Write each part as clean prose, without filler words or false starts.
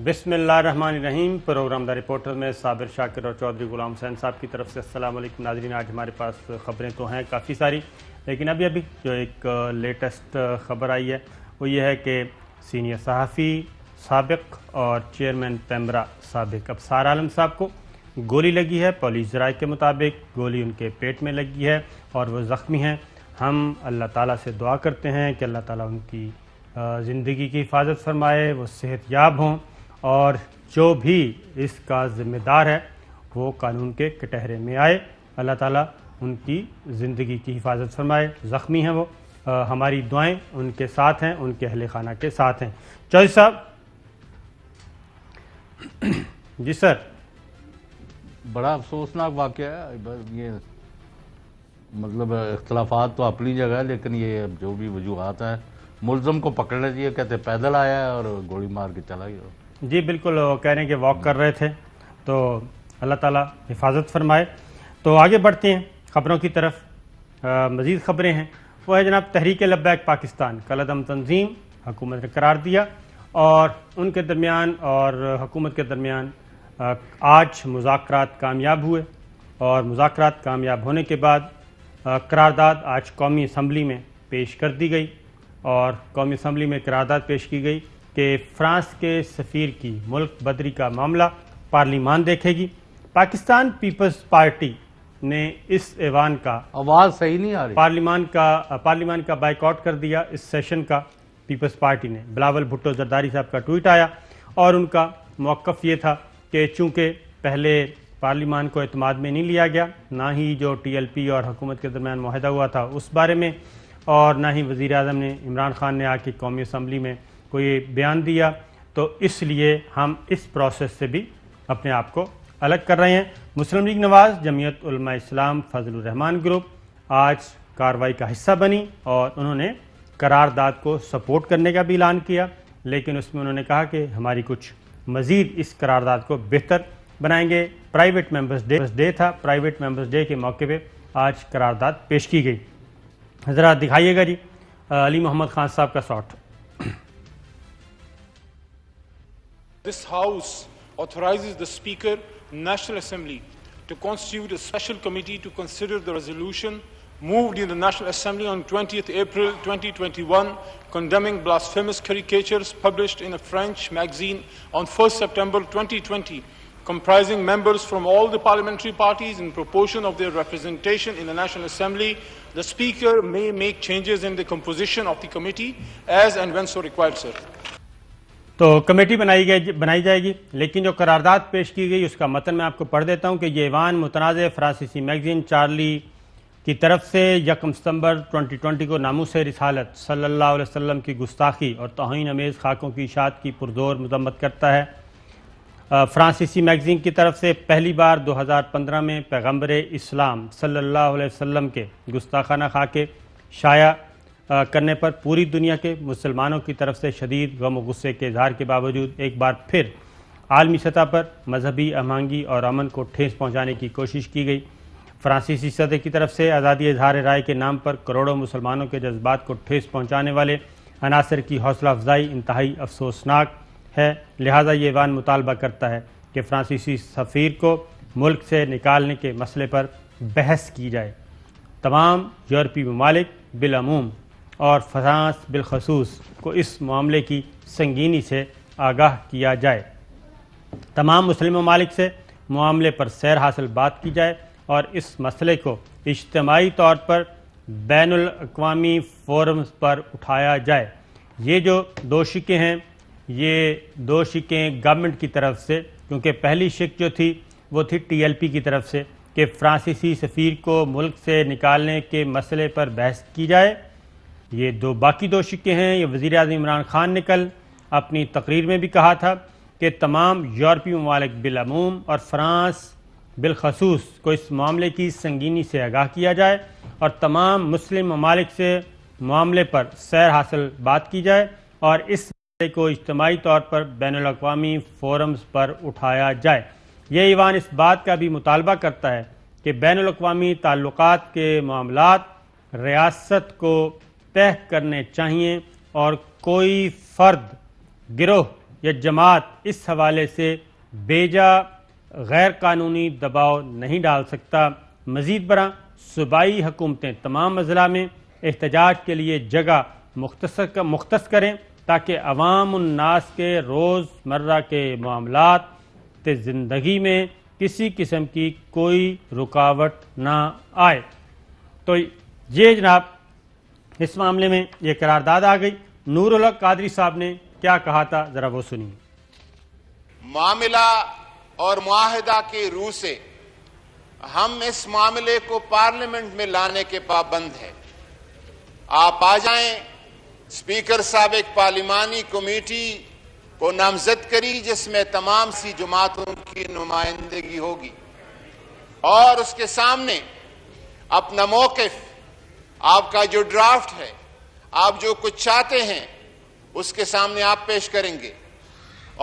بسم اللہ الرحمن الرحیم۔ پروگرام دا رپورٹر میں صابر شاکر اور چودھری غلام حسین صاحب کی طرف سے السلام علیکم ناظرین۔ آج ہمارے پاس خبریں تو ہیں کافی ساری، لیکن ابھی جو ایک لیٹسٹ خبر آئی ہے وہ یہ ہے کہ سینئر صحافی سابق اور چیئرمین پیمرا سابق ابصار عالم صاحب کو گولی لگی ہے۔ پولیس ذرائع کے مطابق گولی ان کے پیٹ میں لگی ہے اور وہ زخمی ہیں۔ ہم اللہ تعالیٰ سے دعا کرتے ہیں کہ اللہ تعالیٰ ان کی زندگی کی حفاظت فرمائے، وہ صحت یاب ہوں، اور جو بھی اس کا ذمہ دار ہے وہ قانون کے کٹہرے میں آئے۔ اللہ تعالیٰ ان کی زندگی کی حفاظت فرمائے۔ زخمی ہیں وہ، ہماری دعائیں ان کے ساتھ ہیں، ان کے اہل خانہ کے ساتھ ہیں۔ چودھری صاحب جی سر۔ بڑا افسوسناک واقعہ ہے یہ، مطلب اختلافات تو اپنی جگہ ہے، لیکن یہ جو بھی وجوہات ہیں ملزم کو پکڑنا چاہیے۔ کہتے پیدل آیا ہے اور گولی مار کے چلا گیا۔ جی بالکل، وہ کہہ رہے ہیں کہ واک کر رہے تھے، تو اللہ تعالیٰ حفاظت فرمائے۔ تو آگے بڑھتے ہیں خبروں کی طرف۔ مزید خبریں ہیں، وہ ہے جناب تحریک لبیک پاکستان کالعدم تنظیم حکومت نے قرار دیا، اور ان کے درمیان اور حکومت کے درمیان آج مذاکرات کامیاب ہوئے، اور مذاکرات کامیاب ہونے کے بعد قرارداد آج قومی اسمبلی میں پیش کر دی گئی، اور قومی اسمبلی میں قرارداد پیش کی گئی کہ فرانس کے سفیر کی ملک بدری کا معاملہ پارلیمان دیکھے گی۔ پاکستان پیپلز پارٹی نے اس ایوان کا آواز صحیح نہیں آ رہی، پارلیمان کا بائیکاٹ کر دیا اس سیشن کا۔ پیپلز پارٹی نے بلاول بھٹو زرداری صاحب کا ٹویٹ آیا، اور ان کا موقف یہ تھا کہ چونکہ پہلے پارلیمان کو اعتماد میں نہیں لیا گیا، نہ ہی جو ٹی ایل پی اور حکومت کے درمیان معاہدہ ہوا تھا اس بارے میں، اور نہ ہی وزیر اعظم نے عمران خان نے آ کے قومی اسمبلی میں کوئی بیان دیا، تو اس لیے ہم اس پروسیس سے بھی اپنے آپ کو الگ کر رہے ہیں۔ مسلم لیگ نواز جمعیت علماء اسلام فضل الرحمان گروپ آج کارروائی کا حصہ بنی، اور انہوں نے قرارداد کو سپورٹ کرنے کا بھی اعلان کیا، لیکن اس میں انہوں نے کہا کہ ہماری کچھ مزید اس قرارداد کو بہتر بنائیں گے۔ پرائیویٹ ممبرز ڈے تھا، پرائیویٹ ممبرز ڈے کے موقع پہ آج قرارداد پیش کی گئی۔ ذرا دکھائیے گا جی علی محمد خان صاحب کا shot. This House authorizes the Speaker, National Assembly, to constitute a special committee to consider the resolution moved in the National Assembly on 20th April 2021 condemning blasphemous caricatures published in a French magazine on 1st September 2020, comprising members from all the parliamentary parties in proportion of their representation in the National Assembly. The Speaker may make changes in the composition of the committee as and when so required, sir. تو committee بنائی جائے گی، لیکن جو قرارداد پیش کی گئی اس کا متن میں آپ کو پڑھ دیتا ہوں کہ یہ ایوان متنازع فرانسیسی میگزین چارلی کی طرف سے 1 ستمبر 2020 کو ناموس رسالت صلی اللہ علیہ وسلم کی گستاخی اور توہین آمیز خاکوں کی اشاعت کی پرزور مذمت کرتا ہے۔ فرانسیسی میگزین کی طرف سے پہلی بار 2015 میں پیغمبر اسلام صلی اللہ علیہ وسلم کے گستاخانہ خاکے شائع کرنے پر پوری دنیا کے مسلمانوں کی طرف سے شدید غم و غصے کے اظہار کے باوجود ایک بار پھر عالمی سطح پر مذہبی ہم آہنگی اور امن کو ٹھیس پہنچانے کی کوشش کی گئی۔ فرانسیسی صدر کی طرف سے آزادی اظہار رائے کے نام پر کروڑوں مسلمانوں کے جذبات کو ٹھیس پہنچانے والے عناصر کی حوصلہ افزائی انتہائی افسوسناک ہے، لہٰذا یہ ایوان مطالبہ کرتا ہے کہ فرانسیسی سفیر کو ملک سے نکالنے کے مسئلے پر بحث کی جائے۔ تمام یورپی ممالک بالعموم اور فرانس بالخصوص کو اس معاملے کی سنگینی سے آگاہ کیا جائے۔ تمام مسلم ممالک سے معاملے پر سیر حاصل بات کی جائے، اور اس مسئلے کو اجتماعی طور پر بین الاقوامی فورمز پر اٹھایا جائے۔ یہ جو دو شقیں ہیں، یہ دو شقیں گورنمنٹ کی طرف سے، کیونکہ پہلی شق جو تھی وہ تھی ٹی ایل پی کی طرف سے کہ فرانسیسی سفیر کو ملک سے نکالنے کے مسئلے پر بحث کی جائے۔ یہ باقی دو شقیں ہیں۔ یہ وزیر اعظم عمران خان نے کل اپنی تقریر میں بھی کہا تھا کہ تمام یورپی ممالک بالعموم اور فرانس بالخصوص کو اس معاملے کی سنگینی سے آگاہ کیا جائے، اور تمام مسلم ممالک سے معاملے پر سیر حاصل بات کی جائے، اور اس مسئلے کو اجتماعی طور پر بین الاقوامی فورمز پر اٹھایا جائے۔ یہ ایوان اس بات کا بھی مطالبہ کرتا ہے کہ بین الاقوامی تعلقات کے معاملات ریاست کو طے کرنے چاہیے، اور کوئی فرد، گروہ یا جماعت اس حوالے سے بیجا غیر قانونی دباؤ نہیں ڈال سکتا۔ مزید برآں صوبائی حکومتیں تمام اضلاع میں احتجاج کے لیے جگہ مختص کریں تاکہ عوام الناس کے روز مرہ کے معاملات تے زندگی میں کسی قسم کی کوئی رکاوٹ نہ آئے۔ تو یہ جناب اس معاملے میں یہ قرارداد آ گئی۔ نور الحق قادری صاحب نے کیا کہا تھا ذرا وہ سنیے۔ معاملہ اور معاہدہ کی روح سے ہم اس معاملے کو پارلیمنٹ میں لانے کے پابند ہیں۔ آپ آ جائیں، اسپیکر صاحب ایک پارلیمانی کمیٹی کو نامزد کری جس میں تمام سی جماعتوں کی نمائندگی ہوگی، اور اس کے سامنے اپنا موقف، آپ کا جو ڈرافٹ ہے، آپ جو کچھ چاہتے ہیں، اس کے سامنے آپ پیش کریں گے،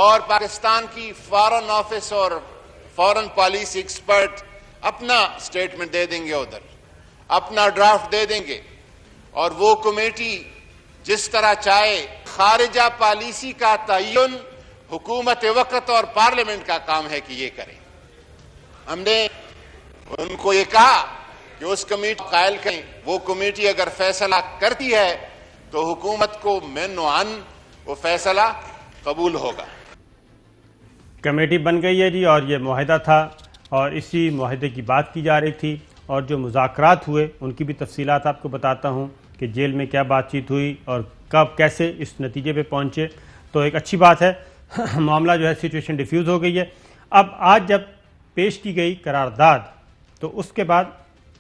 اور پاکستان کی فارن آفس اور فارن پالیسی ایکسپرٹ اپنا سٹیٹمنٹ دے دیں گے، ادھر اپنا ڈرافٹ دے دیں گے، اور وہ کمیٹی جس طرح چاہے خارجہ پالیسی کا تعین حکومت وقت اور پارلیمنٹ کا کام ہے کہ یہ کریں۔ ہم نے ان کو یہ کہا کہ اس کمیٹی قائل کریں، وہ کمیٹی اگر فیصلہ کرتی ہے تو حکومت کو من و عن وہ فیصلہ قبول ہوگا۔ کمیٹی بن گئی ہے جی، اور یہ معاہدہ تھا اور اسی معاہدے کی بات کی جا رہی تھی، اور جو مذاکرات ہوئے ان کی بھی تفصیلات آپ کو بتاتا ہوں کہ جیل میں کیا بات چیت ہوئی اور کب کیسے اس نتیجے پہ پہنچے۔ تو ایک اچھی بات ہے، معاملہ جو ہے سچویشن ڈیفیوز ہو گئی ہے۔ اب آج جب پیش کی گئی قرارداد تو اس کے بعد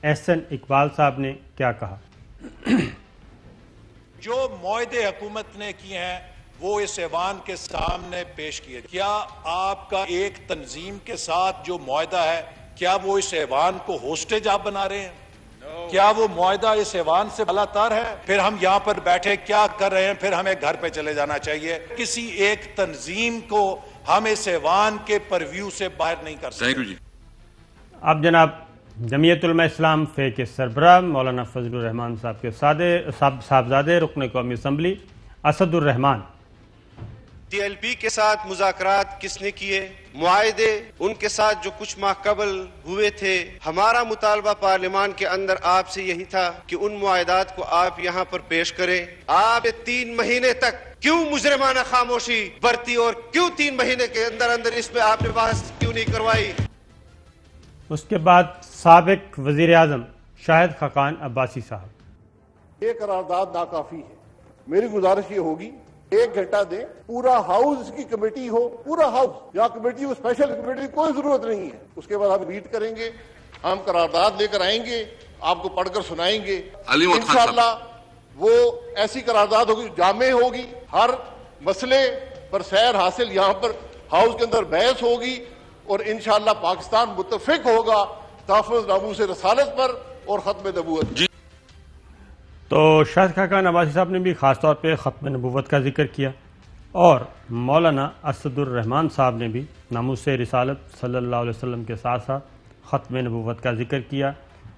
احسن اقبال صاحب نے کیا کہا۔ جو معاہدے حکومت نے کیے ہیں وہ اس ایوان کے سامنے پیش کیے، کیا آپ کا ایک تنظیم کے ساتھ جو معاہدہ ہے کیا وہ اس ایوان کو ہوسٹیج آپ بنا رہے ہیں؟ کیا وہ معاہدہ اس ایوان سے بالا تر ہے؟ پھر ہم یہاں پر بیٹھے کیا کر رہے ہیں؟ پھر ہمیں گھر پہ چلے جانا چاہیے۔ کسی ایک تنظیم کو ہم اس ایوان کے پرویو سے باہر نہیں کر سکتے۔ اب جناب جمعیت علماء اسلام فے کے سربراہ مولانا فضل الرحمان صاحب کے صاحبزادے رکن قومی اسمبلی اسد الرحمان۔ ٹی ایل پی کے ساتھ مذاکرات کس نے کیے؟ معاہدے ان کے ساتھ جو کچھ ماہ قبل ہوئے تھے، ہمارا مطالبہ پارلیمان کے اندر آپ سے یہی تھا کہ ان معاہدات کو آپ یہاں پر پیش کریں۔ آپ 3 مہینے تک کیوں مجرمانہ خاموشی برتی اور کیوں 3 مہینے کے اندر اندر اس پہ آپ نے بحث کیوں نہیں کروائی؟ اس کے بعد سابق وزیر اعظم شاہد خاقان عباسی صاحب۔ یہ قرارداد ناکافی ہے، میری گزارش یہ ہوگی 1 گھنٹہ دیں، پورا ہاؤس اس کی کمیٹی ہو، پورا ہاؤس، یا کمیٹی وہ اسپیشل کمیٹی کی کوئی ضرورت نہیں ہے۔ اس کے بعد ہم میٹ کریں گے، ہم قرارداد لے کر آئیں گے، آپ کو پڑھ کر سنائیں گے۔ انشاءاللہ وہ ایسی قرارداد ہوگی جامع ہوگی، ہر مسئلے پر سیر حاصل یہاں پر ہاؤس کے اندر بحث ہوگی، اور انشاءاللہ پاکستان متفق ہوگا تحفظ ناموس رسالت پر اور ختم نبوت۔ تو شاہد خاقان عباسی صاحب نے بھی خاص طور پہ ختم نبوت کا ذکر کیا، اور مولانا اسد الرحمان صاحب نے بھی ناموس رسالت صلی اللہ علیہ وسلم کے ساتھ ساتھ ختم نبوت کا ذکر کیا۔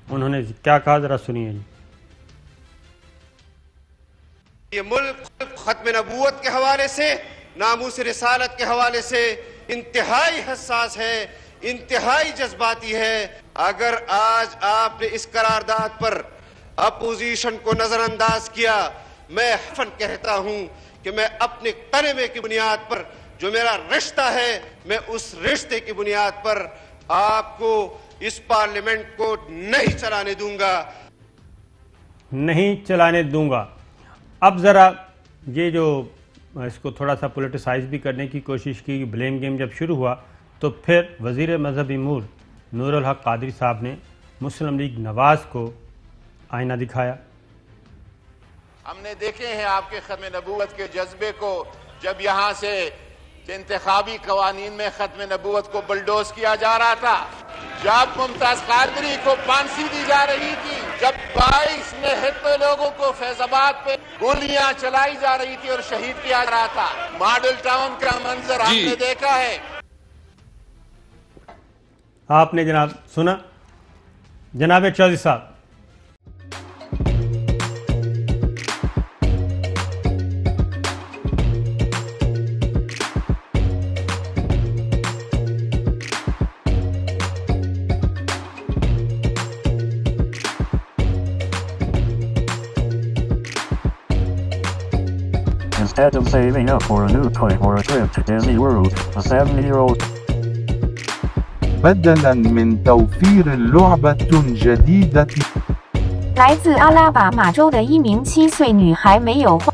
انہوں نے کیا کہا ذرا سنیے جی۔ یہ ملک ختم نبوت کے حوالے سے، ناموس رسالت کے حوالے سے انتہائی حساس ہے، انتہائی جذباتی ہے۔ اگر آج آپ نے اس قرارداد پر اپوزیشن کو نظر انداز کیا، میں حفن کہتا ہوں کہ میں اپنے کلمے کی بنیاد پر جو میرا رشتہ ہے، میں اس رشتے کی بنیاد پر آپ کو اس پارلیمنٹ کو نہیں چلانے دوں گا، نہیں چلانے دوں گا۔ اب ذرا یہ جو اس کو تھوڑا سا پولیٹیسائز بھی کرنے کی کوشش کی، بلیم گیم جب شروع ہوا تو پھر وزیر مذہبی امور نور الحق قادری صاحب نے مسلم لیگ نواز کو آئینہ دکھایا۔ ہم نے دیکھے ہیں آپ کے ختم نبوت کے جذبے کو، جب یہاں سے انتخابی قوانین میں ختم نبوت کو بلڈوز کیا جا رہا تھا، جب ممتاز قادری کو پھانسی دی جا رہی تھی، جب 22 نہتے لوگوں کو فیض آباد پہ گولیاں چلائی جا رہی تھی اور شہید کیا جا رہا تھا، ماڈل ٹاؤن کا منظر ہم نے دیکھا ہے۔ آپ نے جناب سنا جناب چودھری صاحب۔ Instead of saving up for a new toy or a trip to Disney World, a 70-year-old بدلاً من توفير لعبة جديدة 来自阿拉巴马州的一名7岁女孩没有花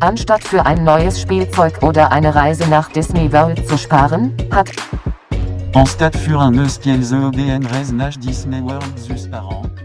Anstatt für ein neues Spielzeug oder eine Reise nach Disney World zu sparen, hat Anstatt für un neus Kielzeug en reise nach Disney World zu sparen